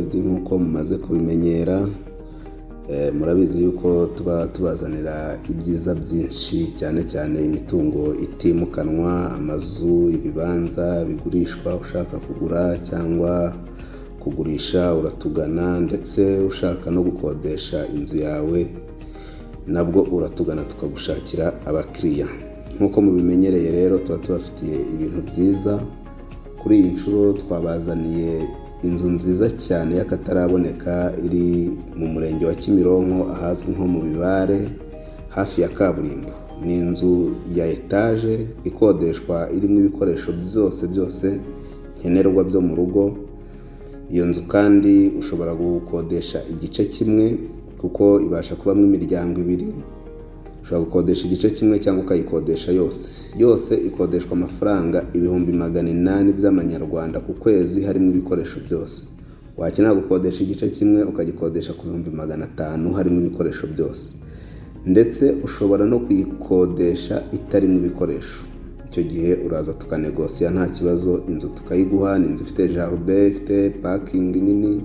Limited nk'uko mumaze kubimenyera. Murabizi yuko tuba tubazanira ibyiza byinshi, cyane cyane imitungo itimukanwa, amazu, ibibanza bigurishwa. Ushaka kugura cyangwa kugurisha uratugana, ndetse ushaka no gukodesha inzu yawe nabwo uratugana tukagushakira abakiriya. Nk'uko mubimenyereye rero, tuba tubafitiye ibintu byiza. Kuri iyi nshuro twabazaniye inzu nziza cyane y'akataraboneka iri mu murenge wa Kimironko, ahazwi nko mu Bibare, hafi ya kaburimbo. Ni inzu ya etaje ikodeshwa, irimo ibikoresho byose nkenerwa byo mu rugo. Iyo nzu kandi ushobora gukodesha igice kimwe, kuko ibasha kubamo imiryango ibiri. Ushobora gukodesha igice kimwe cyangwa ukayikodesha yose ikodeshwa amafaranga 800 by'amanyarwanda ku kwezi, harimo ibikoresho byose. Wakenera gukodesha igice kimwe ukagikodesha ku 500 harimo ibikoresho byose, ndetse ushobora no kuyikodesha itarimo ibikoresho. Icyo gihe uraza tukanegosiya nta kibazo, inzu tukayiguha. Ni inzu ifite jardin, ifite parking nini,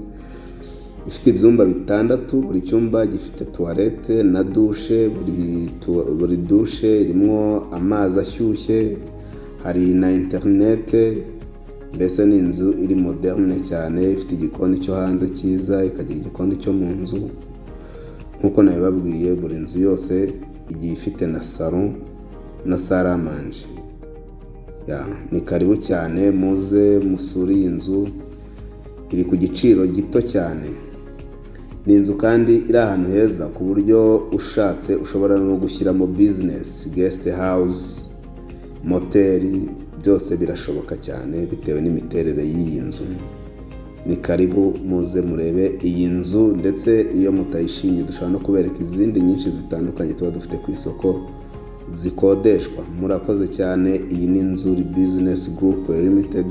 ifite ibyumba 6, buri cyumba gifite toilette na douche. Buri douche irimo amazi ashyushye, hari na internet. Mbese ni inzu iri moderne cyane, ifite igikoni cyo hanze cyiza, ikagira igikoni cyo mu nzu. Nkuko nabibabwiye, buri nzu yose igiye ifite na salon na salle à manger. Ni karibu cyane, muze musure iyi nzu. Iri ku giciro gito cyane. Ni inzu kandi iri ahantu heza, ku buryo ushatse ushobora no gushyiramo business, guest house, moteri, byose birashoboka cyane bitewe n'imiterere y'iyi nzu. Ni karibu muze murebe iyi nzu, ndetse iyo mutayishimye dushobora no kubereka izindi nyinshi zitandukanye tuba dufite ku isoko zikodeshwa. Murakoze cyane. Iyi ni Nzuri Business Group Limited.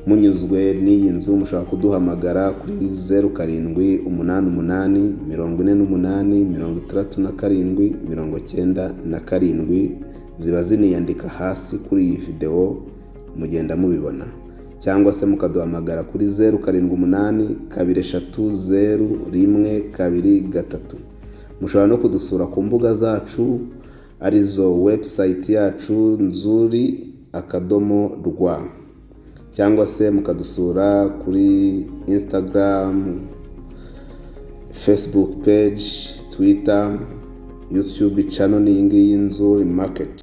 Munyuzwe n'iyi nzu mushobora kuduhamagara kuri 0788 48 67 97. Ziba ziniyandika hasi kuri iyi video, mugenda mubibona. Cyangwa se mukaduhamagara kuri 0788 230 Mushobora no kudusura ku mbuga zacu, arizo website yacu nzuri.rw, cyangwa se mukadusura kuri Instagram, Facebook page, Twitter, YouTube channel y'Nzuri Market.